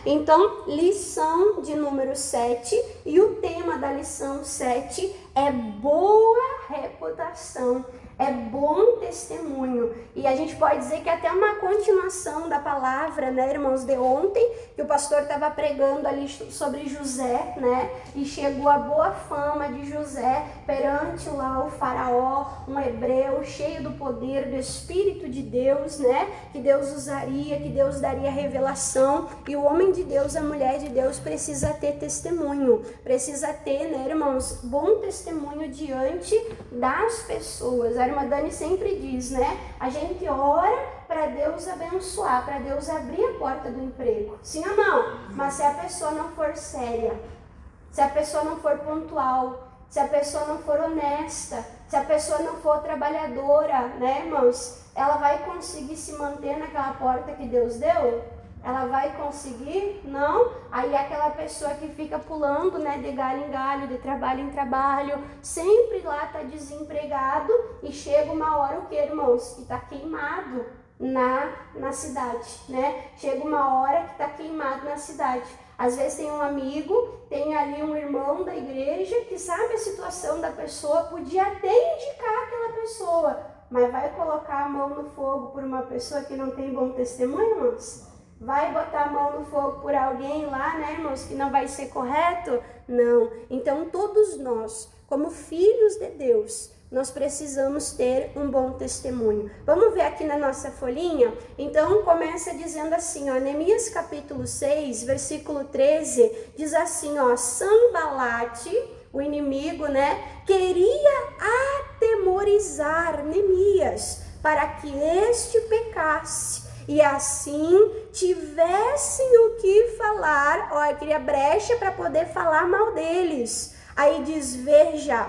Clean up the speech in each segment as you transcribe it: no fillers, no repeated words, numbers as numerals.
Então, lição de número 7, e o tema da lição 7 é boa reputação, é bom testemunho. E a gente pode dizer que é até uma continuação da palavra, né, irmãos, de ontem, que o pastor estava pregando ali sobre José, né, e chegou a boa fama de José perante lá o faraó, um hebreu cheio do poder do Espírito de Deus, né, que Deus usaria, que Deus daria revelação, e o homem de Deus, a mulher de Deus precisa ter testemunho, precisa ter, né, irmãos, bom testemunho diante das pessoas. A irmã Dani sempre diz, né, a gente ora para Deus abençoar, para Deus abrir a porta do emprego, sim ou não? Mas se a pessoa não for séria, se a pessoa não for pontual, se a pessoa não for honesta, se a pessoa não for trabalhadora, né, irmãos, ela vai conseguir se manter naquela porta que Deus deu? Ela vai conseguir? Não. Aí aquela pessoa que fica pulando, né, de galho em galho, de trabalho em trabalho, sempre lá está desempregado, e chega uma hora, o que, irmãos? Que está queimado na cidade, né? Chega uma hora que está queimado na cidade. Às vezes tem um amigo, tem ali um irmão da igreja que sabe a situação da pessoa, podia até indicar aquela pessoa, mas vai colocar a mão no fogo por uma pessoa que não tem bom testemunho, irmãos? Vai botar a mão no fogo por alguém lá, né, irmãos, que não vai ser correto? Não. Então, todos nós, como filhos de Deus, nós precisamos ter um bom testemunho. Vamos ver aqui na nossa folhinha? Então, começa dizendo assim, ó, Neemias capítulo 6, versículo 13, diz assim, ó, Sanbalate, o inimigo, né, queria atemorizar Neemias para que este pecasse, e assim tivessem o que falar. Ó, queria brecha para poder falar mal deles. Aí diz, veja,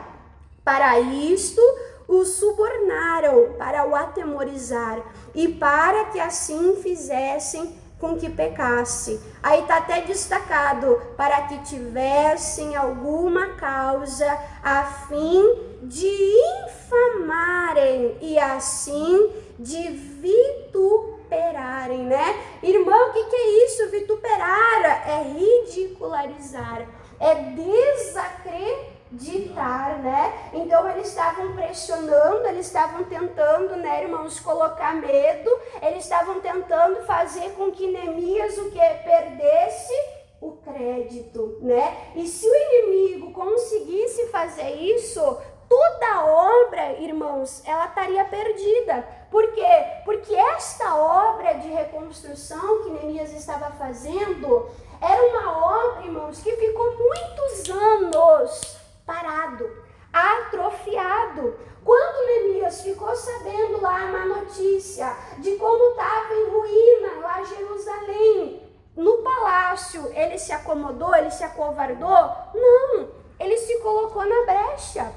para isto o subornaram, para o atemorizar, e para que assim fizessem com que pecasse. Aí está até destacado, para que tivessem alguma causa a fim de infamarem e assim de vituperarem, né? Irmão, o que é isso? Vituperar é ridicularizar, é desacreditar, né? Então eles estavam pressionando, eles estavam tentando, né, irmãos, colocar medo, eles estavam tentando fazer com que Neemias o que? Perdesse o crédito, né? E se o inimigo conseguisse fazer isso, toda a obra, irmãos, ela estaria perdida. Por quê? Porque esta obra de reconstrução que Neemias estava fazendo era uma obra, irmãos, que ficou muitos anos parado, atrofiado. Quando Neemias ficou sabendo lá a má notícia de como estava em ruína lá Jerusalém, no palácio, ele se acomodou, ele se acovardou? Não, ele se colocou na brecha.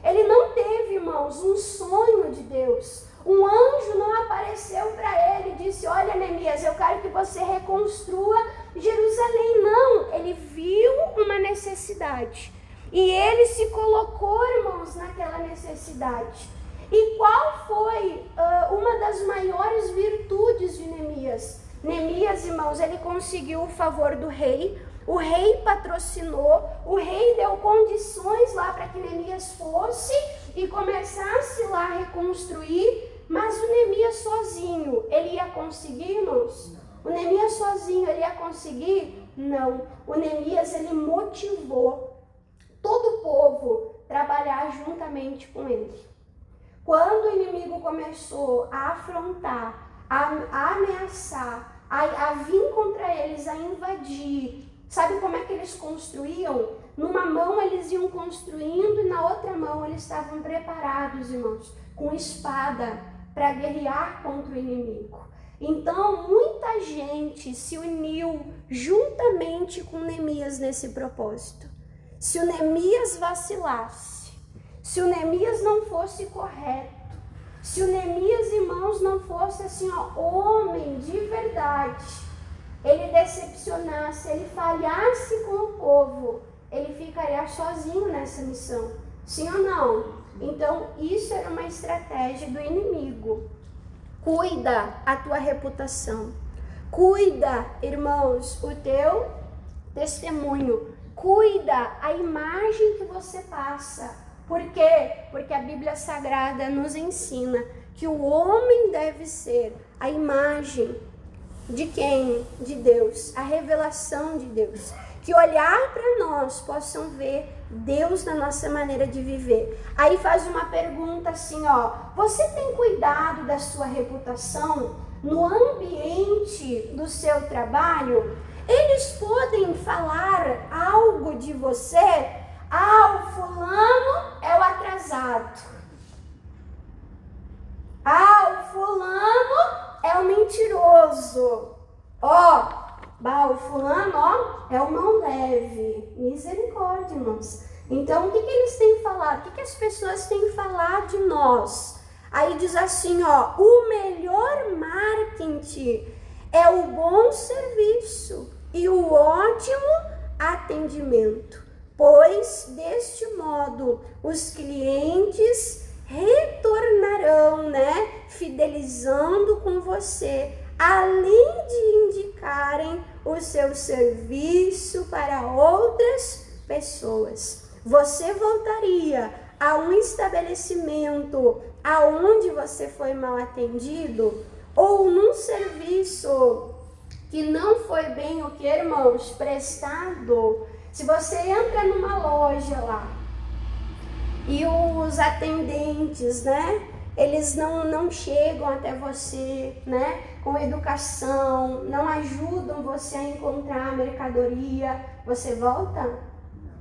Ele não teve, irmãos, um sonho de Deus. Um anjo não apareceu para ele e disse, olha, Neemias, eu quero que você reconstrua Jerusalém. Não, ele viu uma necessidade. E ele se colocou, irmãos, naquela necessidade. E qual foi uma das maiores virtudes de Neemias? Neemias, irmãos, ele conseguiu o favor do rei. O rei patrocinou, o rei deu condições lá para que Neemias fosse e começasse lá a reconstruir, mas o Neemias sozinho, ele ia conseguir, irmãos? O Neemias sozinho, ele ia conseguir? Não. O Neemias, ele motivou todo o povo a trabalhar juntamente com ele. Quando o inimigo começou a afrontar, a ameaçar, a vir contra eles, a invadir, sabe como é que eles construíam? Numa mão eles iam construindo e na outra mão eles estavam preparados, irmãos, com espada para guerrear contra o inimigo. Então, muita gente se uniu juntamente com Neemias nesse propósito. Se o Neemias vacilasse, se o Neemias não fosse correto, se o Neemias, irmãos, não fosse assim, ó, homem de verdade, ele decepcionasse, ele falhasse com o povo, ele ficaria sozinho nessa missão. Sim ou não? Então, isso era uma estratégia do inimigo. Cuida a tua reputação. Cuida, irmãos, o teu testemunho. Cuida a imagem que você passa. Por quê? Porque a Bíblia Sagrada nos ensina que o homem deve ser a imagem de quem? De Deus, a revelação de Deus. Que olhar para nós possam ver Deus na nossa maneira de viver. Aí faz uma pergunta assim, ó: você tem cuidado da sua reputação no ambiente do seu trabalho? Eles podem falar algo de você? Ah, o fulano é o atrasado. Ah, o fulano é o mentiroso. Ó, o fulano, ó, é o mão leve. Misericórdia, irmãos. Então, o que eles têm falado? O que as pessoas têm falado de nós? Aí diz assim, ó: o melhor marketing é o bom serviço e o ótimo atendimento, pois deste modo os clientes retornarão, fidelizando com você, além de indicarem o seu serviço para outras pessoas. Você voltaria a um estabelecimento aonde você foi mal atendido, ou num serviço que não foi bem o que, irmãos, prestado? Se você entra numa loja lá e os atendentes, eles não chegam até você, com educação, não ajudam você a encontrar a mercadoria, você volta?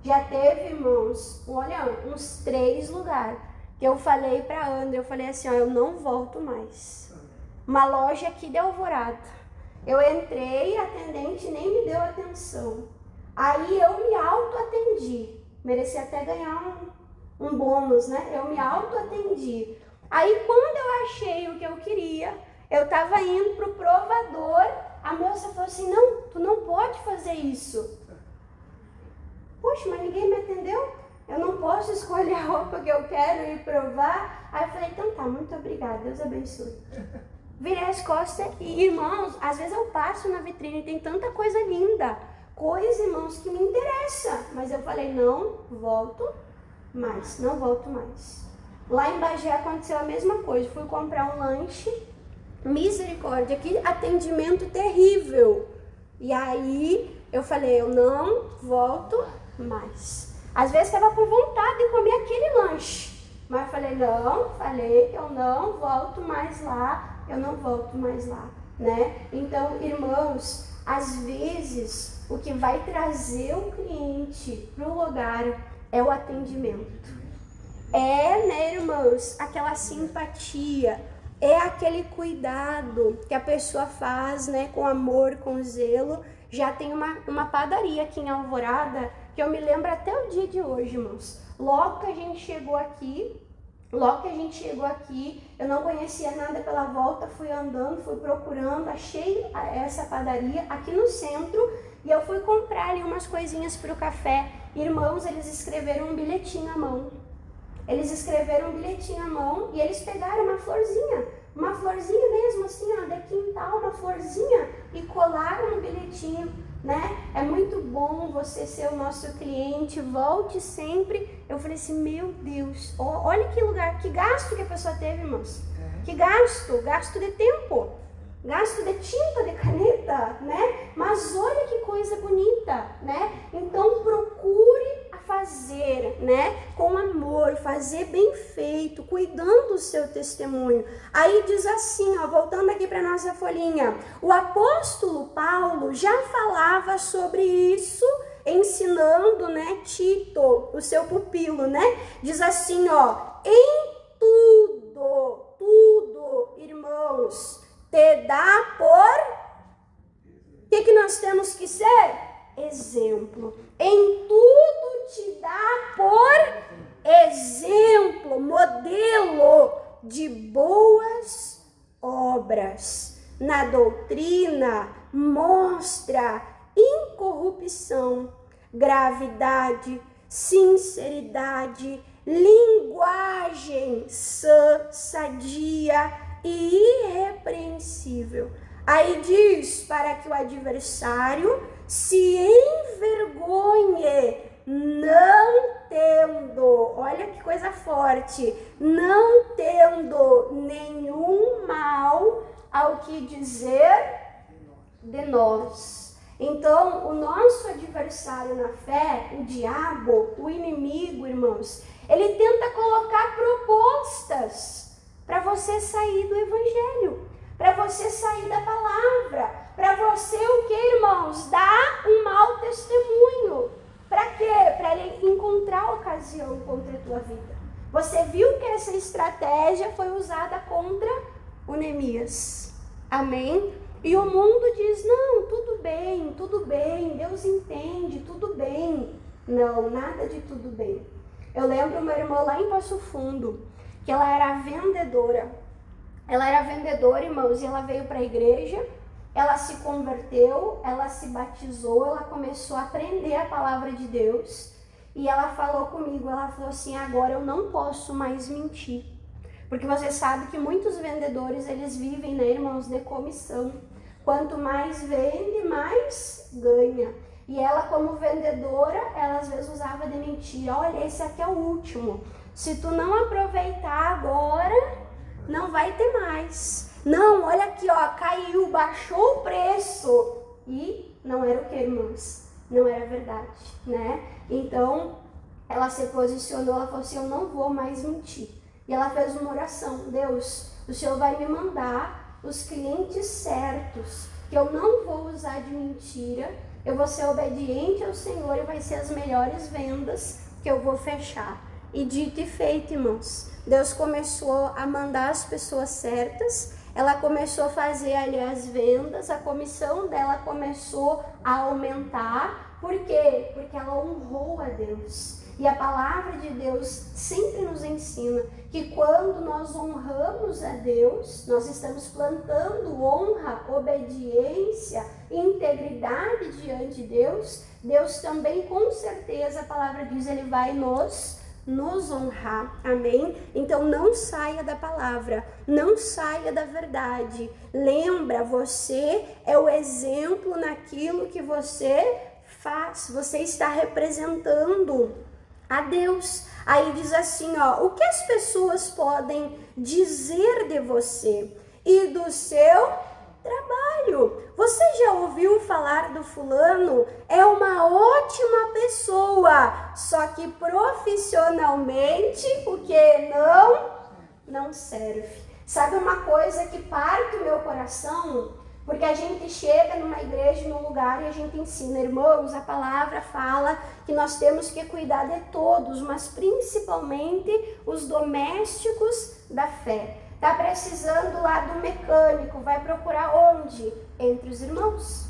Já teve, irmãos, olha, uns 3 lugares que eu falei para André, eu falei assim, ó, eu não volto mais. Uma loja aqui de Alvorada. Eu entrei, a atendente nem me deu atenção. Aí eu me auto-atendi. Mereci até ganhar um bônus, Eu me auto-atendi. Aí quando eu achei o que eu queria, eu tava indo pro provador, a moça falou assim, não, tu não pode fazer isso. Poxa, mas ninguém me atendeu? Eu não posso escolher a roupa que eu quero e provar? Aí eu falei, então tá, muito obrigada, Deus abençoe. Virei as costas e, irmãos, às vezes eu passo na vitrine e tem tanta coisa linda, coisa, irmãos, que me interessa. Mas eu falei, não volto mais, não volto mais. Lá em Bagé aconteceu a mesma coisa, fui comprar um lanche, misericórdia, que atendimento terrível. E aí eu falei, eu não volto mais. Às vezes estava com vontade de comer aquele lanche, mas eu falei, não, falei que eu não volto mais lá, eu não volto mais lá, Então, irmãos, às vezes o que vai trazer o cliente para o lugar é o atendimento. Irmãos, aquela simpatia, é aquele cuidado que a pessoa faz, com amor, com zelo. Já tem uma padaria aqui em Alvorada, que eu me lembro até o dia de hoje, irmãos. Logo que a gente chegou aqui, eu não conhecia nada pela volta, fui andando, fui procurando, achei essa padaria aqui no centro, e eu fui comprar ali umas coisinhas para o café. Irmãos, eles escreveram um bilhetinho à mão. E eles pegaram uma florzinha mesmo, assim, ó, de quintal, uma florzinha, e colaram no bilhetinho, É muito bom você ser o nosso cliente, volte sempre. Eu falei assim, meu Deus, olha que lugar, que gasto que a pessoa teve, irmãos. Que gasto de tempo, gasto de tinta, de caneta, Mas olha que coisa bonita, Então procure fazer, com amor, fazer bem feito, cuidando do seu testemunho. Aí diz assim, ó, voltando aqui para nossa folhinha, o apóstolo Paulo já falava sobre isso, ensinando, Tito, o seu pupilo, Diz assim, ó, em tudo, irmãos, te dá por... O que nós temos que ser? Exemplo. Em tudo te dá por exemplo, modelo de boas obras. Na doutrina mostra incorrupção, gravidade, sinceridade, linguagem sã, sadia e irrepreensível. Aí diz, para que o adversário se envergonhe, não tendo, olha que coisa forte, não tendo nenhum mal ao que dizer de nós. Então, o nosso adversário na fé, o diabo, o inimigo, irmãos, ele tenta colocar propostas para você sair do evangelho, para você sair da palavra, para você o que, irmãos? Dar um mau testemunho. Para quê? Para ele encontrar ocasião contra a tua vida. Você viu que essa estratégia foi usada contra o Neemias. Amém? E o mundo diz, não, tudo bem, Deus entende, tudo bem. Não, nada de tudo bem. Eu lembro uma irmã lá em Passo Fundo, que ela era vendedora. Ela era vendedora, irmãos, e ela veio para a igreja, ela se converteu, ela se batizou, ela começou a aprender a palavra de Deus. E ela falou comigo, ela falou assim, agora eu não posso mais mentir. Porque você sabe que muitos vendedores, eles vivem, né, irmãos, de comissão. Quanto mais vende, mais ganha. E ela, como vendedora, ela às vezes usava de mentira. Olha, esse aqui é o último. Se tu não aproveitar agora, não vai ter mais. Não, olha aqui, ó, caiu, baixou o preço. E não era o que, irmãos? Não era verdade, né? Então, ela se posicionou, ela falou assim, eu não vou mais mentir. E ela fez uma oração, Deus, o Senhor vai me mandar os clientes certos, que eu não vou usar de mentira, eu vou ser obediente ao Senhor e vai ser as melhores vendas que eu vou fechar. E dito e feito, irmãos, Deus começou a mandar as pessoas certas, ela começou a fazer ali as vendas, a comissão dela começou a aumentar. Por quê? Porque ela honrou a Deus. E a palavra de Deus sempre nos ensina que quando nós honramos a Deus, nós estamos plantando honra, obediência, integridade diante de Deus. Deus também, com certeza, a palavra diz, Ele vai nos honrar, amém? Então não saia da palavra, não saia da verdade. Lembra, você é o exemplo naquilo que você faz, você está representando a Deus. Aí diz assim, ó, o que as pessoas podem dizer de você e do seu trabalho? Você já ouviu falar do fulano? É uma ótima pessoa, só que profissionalmente o que não serve. Sabe uma coisa que parte o meu coração? Porque a gente chega numa igreja, num lugar e a gente ensina, irmãos, a palavra fala que nós temos que cuidar de todos, mas principalmente os domésticos da fé. Tá precisando lá do mecânico, vai procurar onde? Entre os irmãos.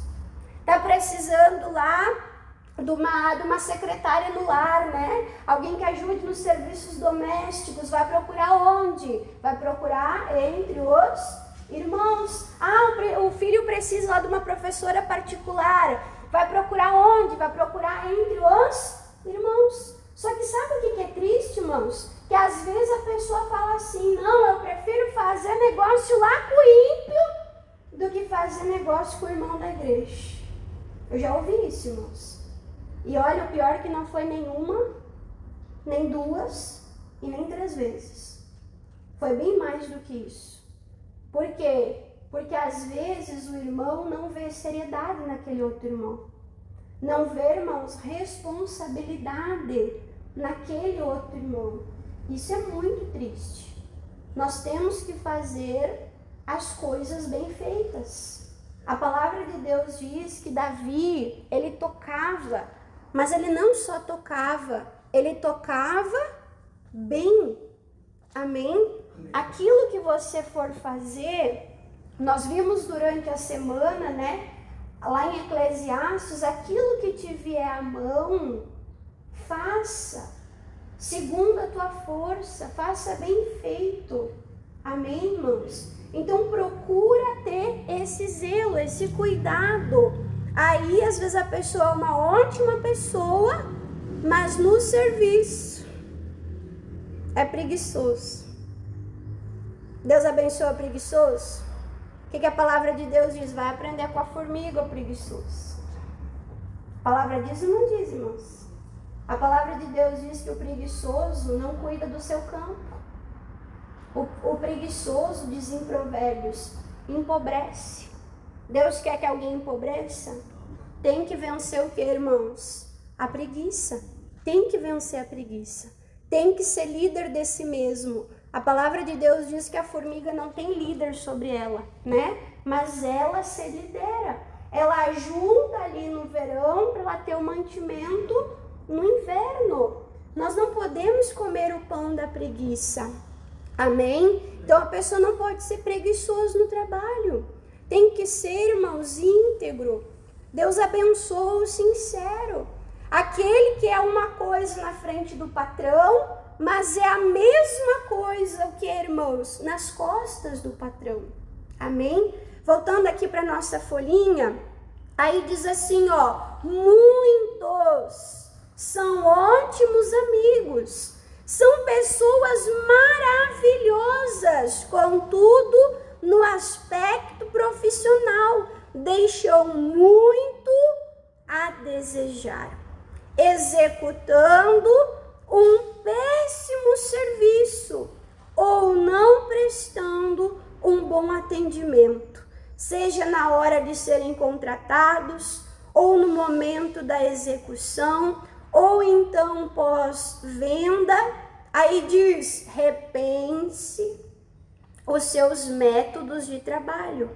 Tá precisando lá de uma secretária no lar, né? Alguém que ajude nos serviços domésticos, vai procurar onde? Vai procurar entre os irmãos. O filho precisa lá de uma professora particular, vai procurar onde? Vai procurar entre os irmãos. Só que sabe o que é triste, irmãos? Que às vezes a pessoa fala assim, não, eu prefiro fazer negócio lá com o ímpio do que fazer negócio com o irmão da igreja. Eu já ouvi isso, irmãos. E olha, o pior é que não foi nenhuma, nem duas e nem 3 vezes. Foi bem mais do que isso. Por quê? Porque às vezes o irmão não vê seriedade naquele outro irmão. Não vê, irmãos, responsabilidade naquele outro irmão. Isso é muito triste. Nós temos que fazer as coisas bem feitas. A palavra de Deus diz que Davi, ele tocava, mas ele não só tocava, ele tocava bem. Amém? Aquilo que você for fazer, nós vimos durante a semana, né? Lá em Eclesiastes, aquilo que te vier à mão, faça, segundo a tua força, faça bem feito. Amém, irmãos? Então procura ter esse zelo, esse cuidado. Aí, às vezes, a pessoa é uma ótima pessoa, mas no serviço é preguiçoso. Deus abençoa preguiçoso? que a palavra de Deus diz? Vai aprender com a formiga, o preguiçoso. A palavra diz ou não diz, irmãos? A palavra de Deus diz que o preguiçoso não cuida do seu campo. O preguiçoso, diz em Provérbios, empobrece. Deus quer que alguém empobreça? Tem que vencer o que, irmãos? A preguiça. Tem que vencer a preguiça. Tem que ser líder de si mesmo. A palavra de Deus diz que a formiga não tem líder sobre ela, né? Mas ela se lidera. Ela junta ali no verão para ela ter o mantimento no inverno. Nós não podemos comer o pão da preguiça. Amém? Então a pessoa não pode ser preguiçoso no trabalho. Tem que ser, irmãos, íntegro. Deus abençoa o sincero. Aquele que é uma coisa na frente do patrão, mas é a mesma coisa, o que, irmãos? Nas costas do patrão. Amém? Voltando aqui para nossa folhinha, aí diz assim, ó, muitos são ótimos amigos, são pessoas maravilhosas, contudo, no aspecto profissional, deixam muito a desejar, executando um péssimo serviço ou não prestando um bom atendimento, seja na hora de serem contratados ou no momento da execução ou então pós-venda. Aí diz, repense os seus métodos de trabalho,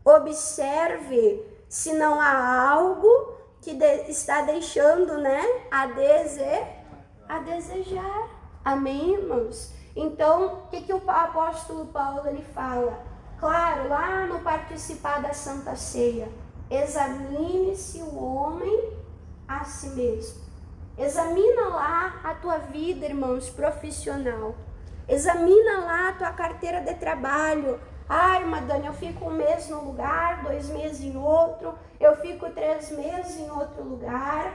observe se não há algo que está deixando, né, a desejar. Amém, irmãos? Então, o que o apóstolo Paulo ele fala? Claro, lá no participar da Santa Ceia, examine-se o homem a si mesmo. Examina lá a tua vida, irmãos, profissional. Examina lá a tua carteira de trabalho. Ah, irmã Dani, eu fico 1 mês num lugar, 2 meses em outro, eu fico 3 meses em outro lugar.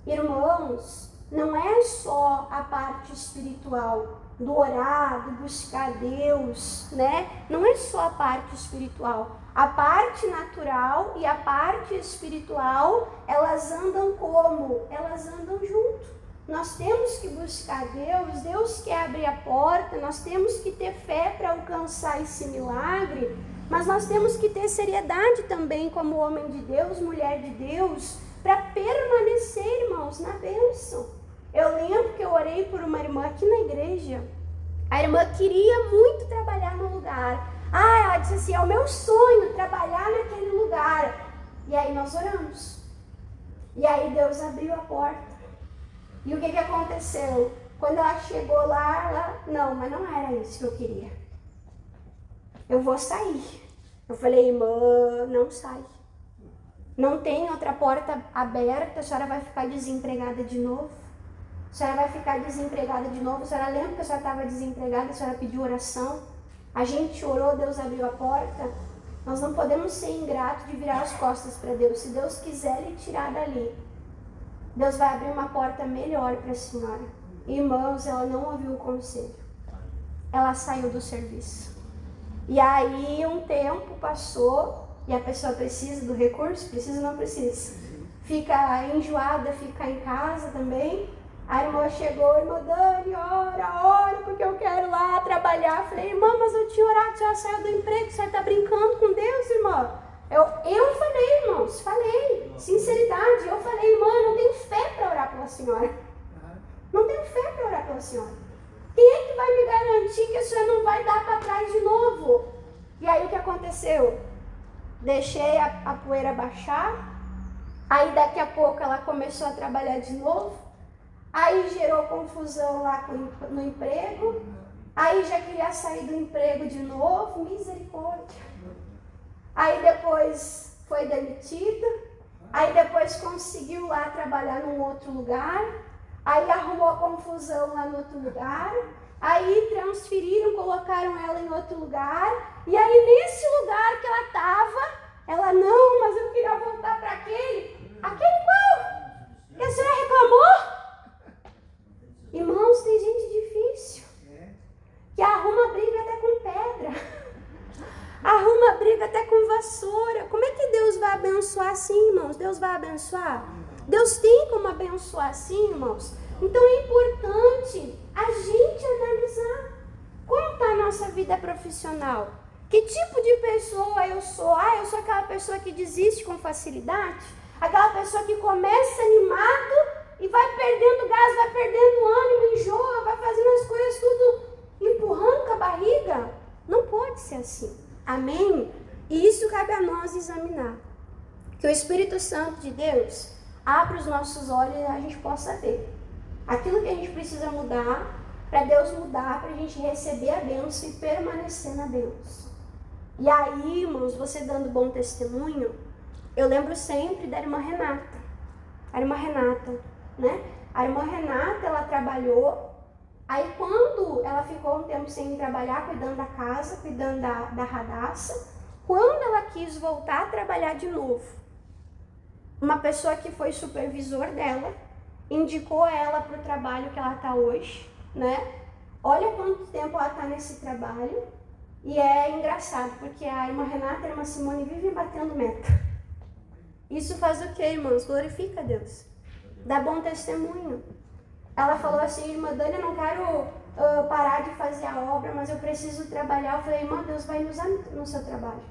Irmãos, não é só a parte espiritual, do orar, do buscar Deus, né? Não é só a parte espiritual. A parte natural e a parte espiritual, elas andam como? Elas andam junto. Nós temos que buscar Deus, Deus quer abrir a porta, nós temos que ter fé para alcançar esse milagre, mas nós temos que ter seriedade também como homem de Deus, mulher de Deus, para permanecer, irmãos, na bênção. Eu lembro que eu orei por uma irmã aqui na igreja. A irmã queria muito trabalhar no lugar. Ah, ela disse assim, é o meu sonho trabalhar naquele lugar. E aí nós oramos. E aí Deus abriu a porta. E o que aconteceu? Quando ela chegou lá, ela, não, mas não era isso que eu queria. Eu vou sair. Eu falei, irmã, não sai. Não tem outra porta aberta, a senhora vai ficar desempregada de novo. A senhora vai ficar desempregada de novo. A senhora lembra que a senhora estava desempregada, a senhora pediu oração. A gente orou, Deus abriu a porta. Nós não podemos ser ingratos de virar as costas para Deus. Se Deus quiser lhe tirar dali, Deus vai abrir uma porta melhor para a senhora. Irmãos, ela não ouviu o conselho. Ela saiu do serviço. E aí um tempo passou e a pessoa precisa do recurso? Precisa ou não precisa? Fica enjoada, fica em casa também. A irmã chegou, irmã Dani, ora, porque eu quero lá trabalhar. Eu falei, irmã, mas eu tinha orado, a senhora saiu do emprego, a senhora está brincando com Deus, irmã. Eu falei, irmãos, falei, sinceridade, eu falei, irmã, eu não tenho fé para orar pela senhora. Não tenho fé para orar pela senhora. Quem é que vai me garantir que a senhora não vai dar para trás de novo? E aí o que aconteceu? Deixei a poeira baixar, aí daqui a pouco ela começou a trabalhar de novo. Aí gerou confusão lá no emprego, aí já queria sair do emprego de novo, misericórdia. Aí depois foi demitida, aí depois conseguiu lá trabalhar num outro lugar, aí arrumou confusão lá no outro lugar, aí transferiram, colocaram ela em outro lugar, e aí nesse lugar que ela estava, ela, não, mas eu queria voltar para aquele qual? E a senhora reclamou? Irmãos, tem gente difícil, que arruma briga até com pedra, arruma briga até com abençoar? Deus tem como abençoar sim, irmãos. Então é importante a gente analisar como está a nossa vida profissional. Que tipo de pessoa eu sou? Eu sou aquela pessoa que desiste com facilidade? Aquela pessoa que começa animado e vai perdendo gás, vai perdendo ânimo, enjoa, vai fazendo as coisas tudo empurrando com a barriga? Não pode ser assim. Amém? E isso cabe a nós examinar. Que o Espírito Santo de Deus abra os nossos olhos e a gente possa ver aquilo que a gente precisa mudar, para Deus mudar, para a gente receber a bênção e permanecer na bênção. E aí, irmãos, você dando bom testemunho, eu lembro sempre da irmã Renata. A irmã Renata, né? A irmã Renata, ela trabalhou, aí quando ela ficou um tempo sem trabalhar, cuidando da casa, cuidando da Radassa, quando ela quis voltar a trabalhar de novo, uma pessoa que foi supervisor dela, indicou ela para o trabalho que ela está hoje, né? Olha quanto tempo ela está nesse trabalho. E é engraçado, porque a irmã Renata e a irmã Simone vivem batendo meta. Isso faz o quê, irmãos? Glorifica a Deus. Dá bom testemunho. Ela falou assim, irmã Dani, eu não quero parar de fazer a obra, mas eu preciso trabalhar. Eu falei, irmã, Deus vai me usar no seu trabalho.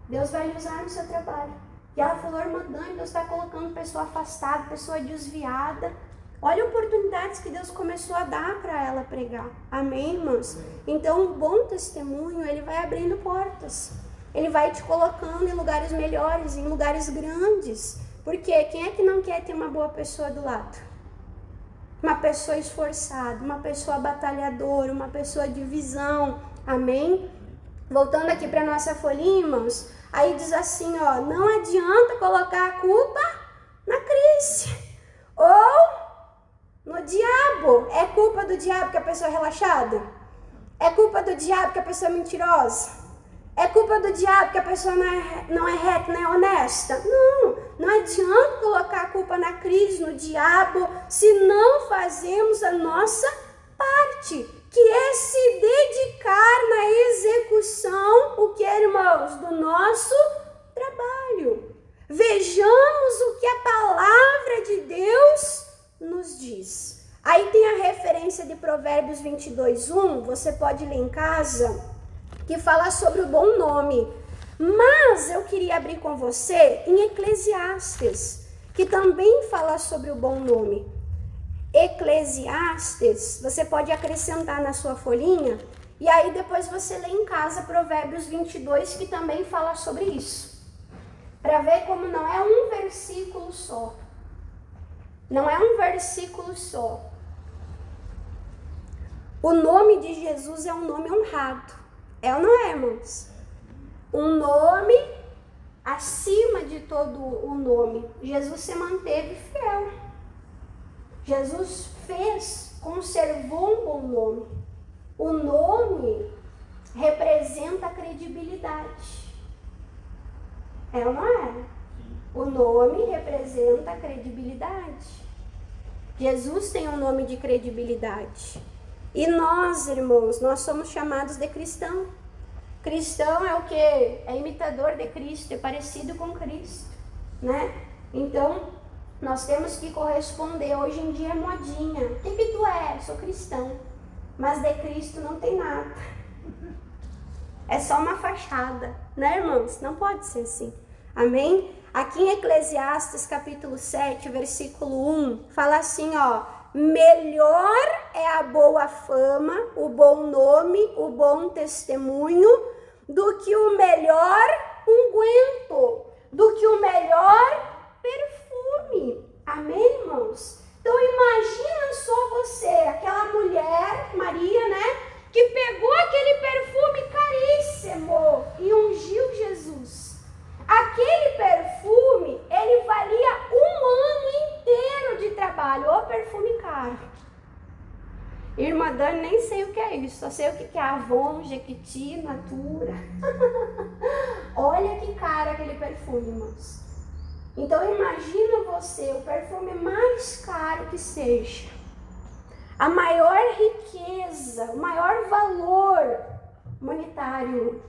Deus vai me usar no seu trabalho. E ela falou, irmã Dani, Deus está colocando pessoa afastada, pessoa desviada. Olha oportunidades que Deus começou a dar para ela pregar. Amém, irmãos? Então, o bom testemunho, ele vai abrindo portas. Ele vai te colocando em lugares melhores, em lugares grandes. Porque quem é que não quer ter uma boa pessoa do lado? Uma pessoa esforçada, uma pessoa batalhadora, uma pessoa de visão. Amém? Voltando aqui para nossa folhinha, irmãos. Aí diz assim, ó, não adianta colocar a culpa na crise. Ou no diabo. É culpa do diabo que a pessoa é relaxada? É culpa do diabo que a pessoa é mentirosa? É culpa do diabo que a pessoa não é reta, não é honesta? Não adianta colocar a culpa na crise, no diabo, se não fazemos a nossa parte, que é se dedicar na execução, o que, irmãos? Do nosso trabalho. Vejamos o que a palavra de Deus nos diz. Aí tem a referência de Provérbios 22:1, você pode ler em casa, que fala sobre o bom nome. Mas eu queria abrir com você em Eclesiastes, que também fala sobre o bom nome. Eclesiastes, você pode acrescentar na sua folhinha, e aí depois você lê em casa Provérbios 22, que também fala sobre isso. Para ver como não é um versículo só. Não é um versículo só. O nome de Jesus é um nome honrado. É ou não é, irmãos? Um nome acima de todo o nome. Jesus se manteve fiel. Jesus conservou um bom nome. O nome representa a credibilidade. É ou não é? O nome representa a credibilidade. Jesus tem um nome de credibilidade. E nós, irmãos, nós somos chamados de cristão. Cristão é o quê? É imitador de Cristo, é parecido com Cristo, né? Então, nós temos que corresponder. Hoje em dia é modinha. O que tu é? Sou cristão. Mas de Cristo não tem nada. É só uma fachada, né, irmãos? Não pode ser assim. Amém? Aqui em Eclesiastes, capítulo 7, versículo 1, fala assim, ó. Melhor é a boa fama, o bom nome, o bom testemunho, do que o melhor unguento, do que o melhor perfume. Amém, irmãos? Então imagina só você, aquela mulher, Maria, né? Que pegou aquele perfume caríssimo e ungiu Jesus. Aquele perfume, ele valia um ano inteiro de trabalho. Ô, perfume caro. Irmã Dani, nem sei o que é isso. Só sei o que é Avon, Jequiti, Natura. Olha que caro aquele perfume, irmãos. Então imagina você, o perfume mais caro que seja, a maior riqueza, o maior valor monetário,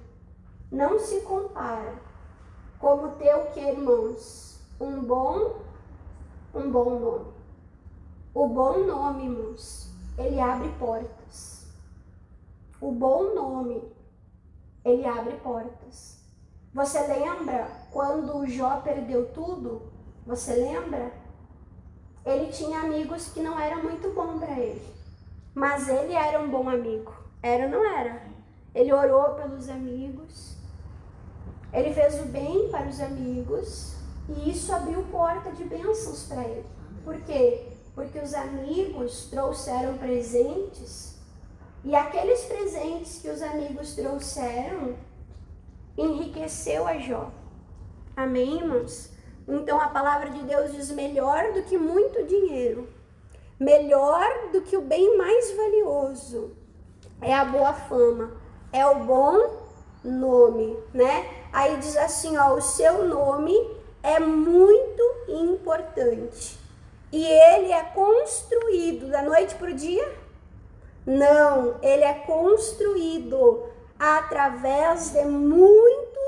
não se compara como ter o que, irmãos? Um bom um bom nome. O bom nome, irmãos, ele abre portas. O bom nome, ele abre portas. Você lembra quando Jó perdeu tudo? Você lembra? Ele tinha amigos que não eram muito bons para ele. Mas ele era um bom amigo. Era ou não era? Ele orou pelos amigos. Ele fez o bem para os amigos. E isso abriu porta de bênçãos para ele. Por quê? Porque os amigos trouxeram presentes. E aqueles presentes que os amigos trouxeram enriqueceu a Jó. Amém, irmãos? Então a palavra de Deus diz: melhor do que muito dinheiro, melhor do que o bem mais valioso é a boa fama, é o bom nome, né? Aí diz assim, ó, o seu nome é muito importante. E ele é construído da noite para o dia? Não, ele é construído através de muito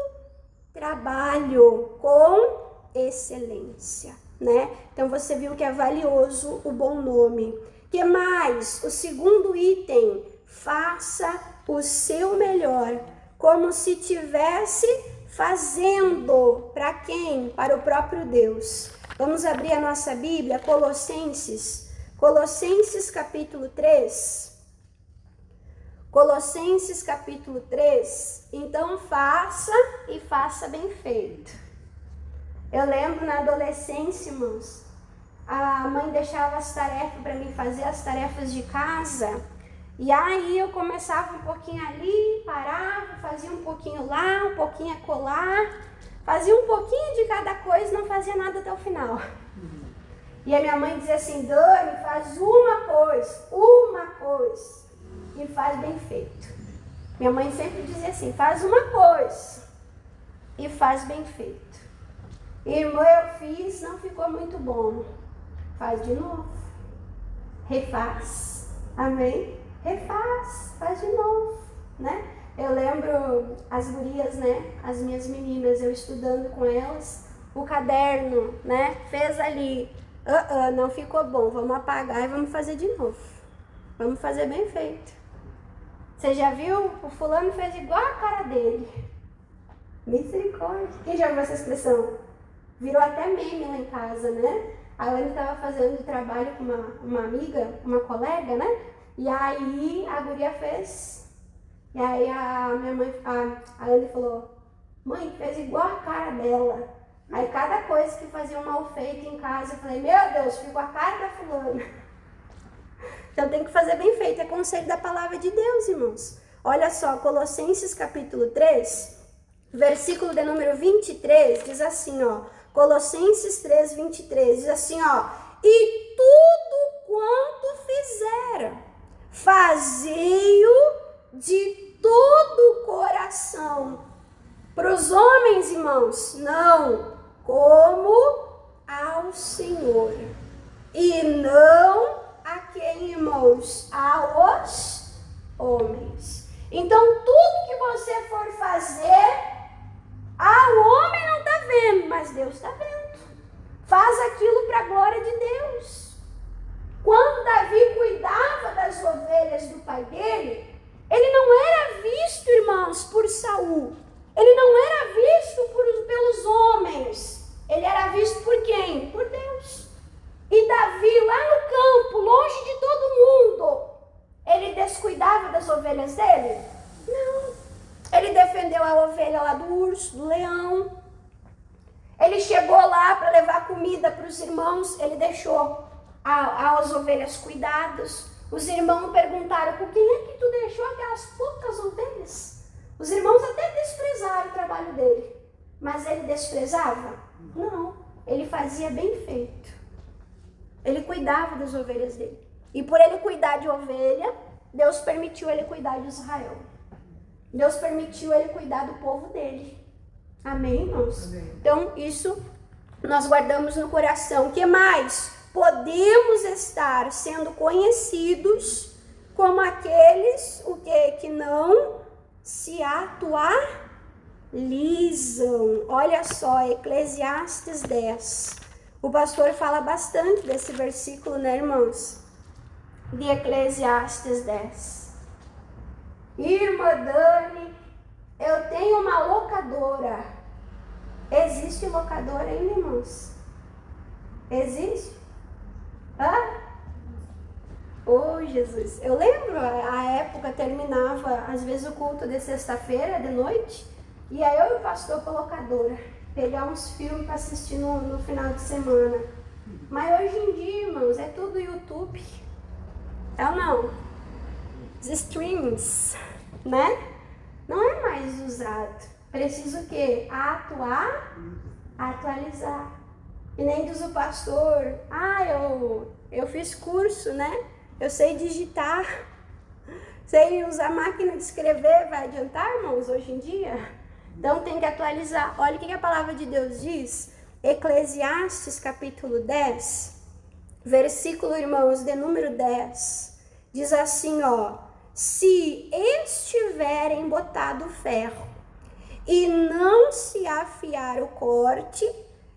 trabalho, com excelência, né? Então você viu que é valioso o bom nome. Que mais? O segundo item: faça o seu melhor, como se tivesse fazendo para quem? Para o próprio Deus. Vamos abrir a nossa Bíblia, Colossenses capítulo 3. Colossenses capítulo 3. Então faça e faça bem feito. Eu lembro na adolescência, irmãos, a mãe deixava as tarefas para mim fazer, as tarefas de casa. E aí eu começava um pouquinho ali, parava, fazia um pouquinho lá, um pouquinho acolá, fazia um pouquinho de cada coisa, não fazia nada até o final. E a minha mãe dizia assim: Dani, faz uma coisa, e faz bem feito. Minha mãe sempre dizia assim: faz uma coisa e faz bem feito. Irmã, eu fiz, não ficou muito bom. Faz de novo. Refaz. Amém? Refaz, faz de novo, né? Eu lembro as gurias, né? As minhas meninas, eu estudando com elas, o caderno, né? Fez ali. Não ficou bom, vamos apagar e vamos fazer de novo. Vamos fazer bem feito. Você já viu? O fulano fez igual a cara dele. Misericórdia. Quem já viu essa expressão? Virou até meme lá em casa, né? A Ana estava fazendo trabalho com uma amiga, uma colega, né? E aí a guria fez. E aí a minha mãe, a Ana falou: mãe, fez igual a cara dela. Aí cada coisa que fazia um mal feito em casa, eu falei: meu Deus, ficou a cara da fulana. Então tem que fazer bem feito, é conselho da palavra de Deus, irmãos. Olha só, Colossenses capítulo 3, versículo de número 23, diz assim, ó. Colossenses 3, 23, diz assim, ó: e tudo quanto fizer, fazei-o de todo o coração. Para os homens, irmãos, não, como ao Senhor. E não a quem, irmãos? Aos homens. Então, tudo que você for fazer, o homem não está vendo, mas Deus está vendo. Faz aquilo para a glória de Deus. Quando Davi cuidava das ovelhas do pai dele, ele não era visto, irmãos, por Saul. Ele não era visto pelos homens. Ele era visto por quem? Por Deus. E Davi, lá no campo, longe de todo mundo, ele descuidava das ovelhas dele? Não. Ele defendeu a ovelha lá do urso, do leão. Ele chegou lá para levar comida para os irmãos. Ele deixou as ovelhas cuidadas. Os irmãos perguntaram: por quem é que tu deixou aquelas poucas ovelhas? Os irmãos até desprezaram o trabalho dele. Mas ele desprezava? Não. Ele fazia bem feito. Ele cuidava das ovelhas dele. E por ele cuidar de ovelha, Deus permitiu ele cuidar de Israel. Deus permitiu ele cuidar do povo dele. Amém, irmãos? Amém. Então, isso nós guardamos no coração. O que mais? Podemos estar sendo conhecidos como aqueles que não se atualizam. Olha só, Eclesiastes 10. O pastor fala bastante desse versículo, né, irmãos? De Eclesiastes 10. Irmã Dani, eu tenho uma locadora. Existe locadora ainda, irmãos? Existe? Hã? Oh, Jesus. Eu lembro, a época terminava, às vezes, o culto de sexta-feira, de noite, e aí eu e o pastor pra locadora, pegar uns filmes para assistir no final de semana. Mas hoje em dia, irmãos, é tudo YouTube. É ou não? Os streams, né? Não é mais usado. Preciso o quê? Atualizar. E nem diz o pastor, eu fiz curso, né? Eu sei digitar, sei usar máquina de escrever, vai adiantar, irmãos, hoje em dia? Então tem que atualizar. Olha o que a palavra de Deus diz. Eclesiastes capítulo 10, versículo, irmãos, de número 10. Diz assim, ó. Se estiverem botado ferro e não se afiar o corte,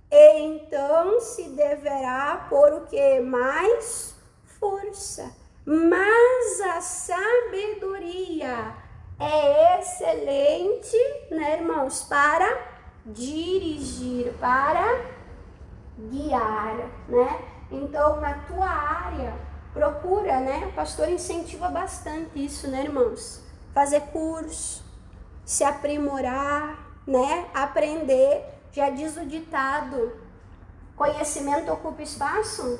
então se deverá pôr o que? Mais força. Mas a sabedoria é excelente, né, irmãos, para dirigir, para guiar, né? Então, na tua área, procura, né? O pastor incentiva bastante isso, né, irmãos? Fazer curso, se aprimorar, né? Aprender. Já diz o ditado, conhecimento ocupa espaço?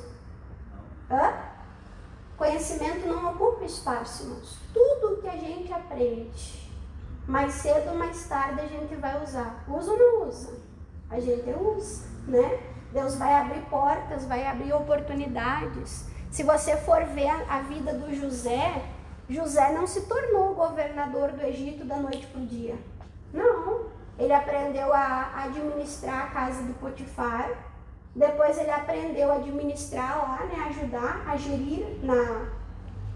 Conhecimento não ocupa espaço, irmãos. Tudo que a gente aprende, mais cedo ou mais tarde a gente vai usar. Usa ou não usa? A gente usa, né? Deus vai abrir portas, vai abrir oportunidades. Se você for ver a vida do José, José não se tornou governador do Egito da noite para o dia. Não. Ele aprendeu a administrar a casa de Potifar. Depois ele aprendeu a administrar lá, né? Ajudar a gerir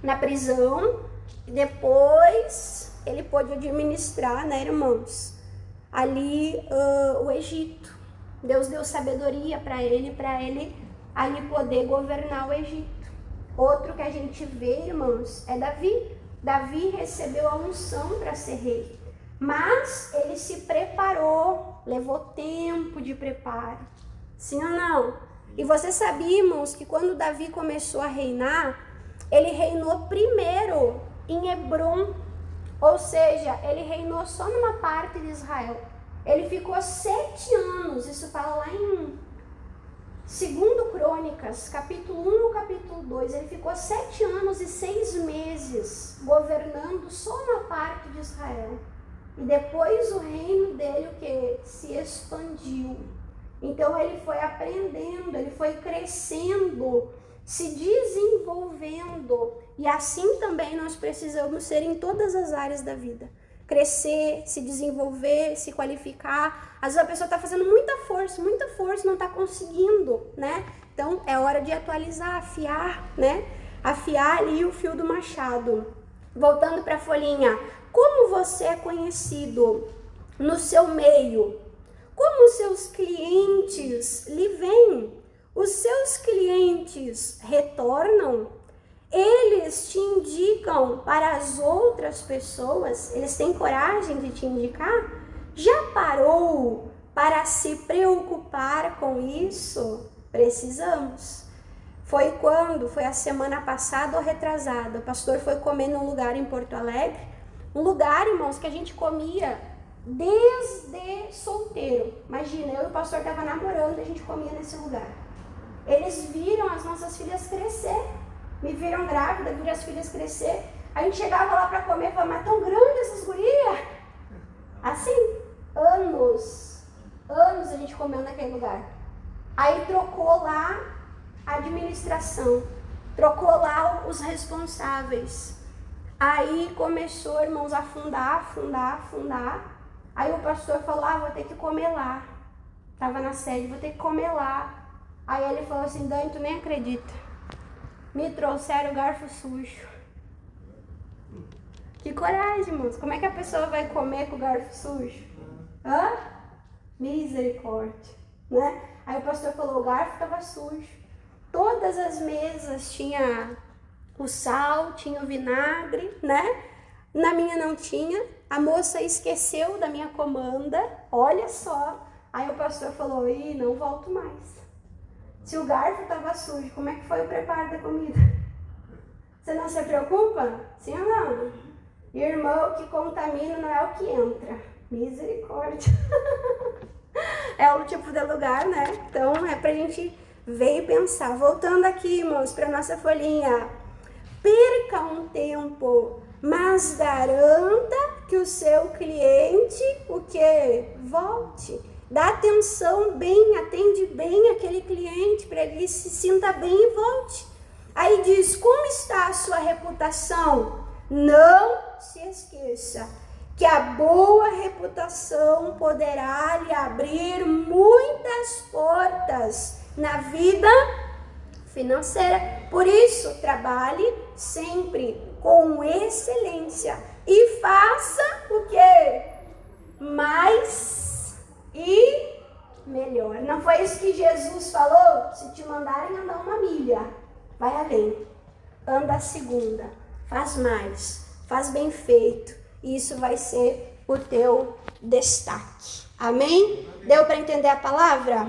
na prisão. E depois ele pôde administrar, né, irmãos? Ali o Egito. Deus deu sabedoria para ele ali poder governar o Egito. Outro que a gente vê, irmãos, é Davi. Davi recebeu a unção para ser rei. Mas ele se preparou, levou tempo de preparo. Sim ou não? E você sabia, irmãos, que quando Davi começou a reinar, ele reinou primeiro em Hebrom. Ou seja, ele reinou só numa parte de Israel. Ele ficou 7 anos, isso fala lá em 2 Crônicas, capítulo 1 ou capítulo 2. Ele ficou 7 anos e 6 meses governando só uma parte de Israel. E depois o reino dele, o que? Se expandiu. Então ele foi aprendendo, ele foi crescendo, se desenvolvendo. E assim também nós precisamos ser em todas as áreas da vida. Crescer, se desenvolver, se qualificar. Às vezes a pessoa está fazendo muita força, não está conseguindo, né? Então é hora de atualizar, afiar, né? Afiar ali o fio do machado. Voltando para a folhinha. Como você é conhecido no seu meio? Como os seus clientes lhe veem? Os seus clientes retornam? Eles te indicam para as outras pessoas? Eles têm coragem de te indicar? Já parou para se preocupar com isso? Precisamos. Foi a semana passada ou retrasada, o pastor foi comer num lugar em Porto Alegre. Um lugar, irmãos, que a gente comia desde solteiro. Imagina, eu e o pastor estavam namorando e a gente comia nesse lugar. Eles viram as nossas filhas crescer. Me viram grávida, viram as filhas crescer. A gente chegava lá para comer e falava, mas tão grande essas gurias. Assim, anos a gente comeu naquele lugar. Aí trocou lá a administração, trocou lá os responsáveis. Aí começou, irmãos, a afundar. Aí o pastor falou, vou ter que comer lá. Tava na sede, vou ter que comer lá. Aí ele falou assim, Dani, tu nem acredita. Me trouxeram o garfo sujo. Que coragem, irmãos. Como é que a pessoa vai comer com o garfo sujo? Misericórdia. né? Aí o pastor falou, o garfo estava sujo. Todas as mesas tinha o sal, tinha o vinagre, né? Na minha não tinha. A moça esqueceu da minha comanda, olha só. Aí o pastor falou, ih, não volto mais. Se o garfo estava sujo, como é que foi o preparo da comida? Você não se preocupa? Sim ou não? Irmão, o que contamina não é o que entra. Misericórdia. É o tipo de lugar, né? Então é pra gente ver e pensar. Voltando aqui, irmãos, pra nossa folhinha. Perca um tempo, mas garanta que o seu cliente, o quê? Volte. Dá atenção bem, atende bem aquele cliente para ele se sinta bem e volte. Aí diz, como está a sua reputação? Não se esqueça que a boa reputação poderá lhe abrir muitas portas na vida financeira. Por isso, trabalhe sempre com excelência e faça o quê? Mais e melhor. Não foi isso que Jesus falou? Se te mandarem andar 1 milha, vai além. Anda a segunda, faz mais, faz bem feito. E isso vai ser o teu destaque. Amém? Deu para entender a palavra?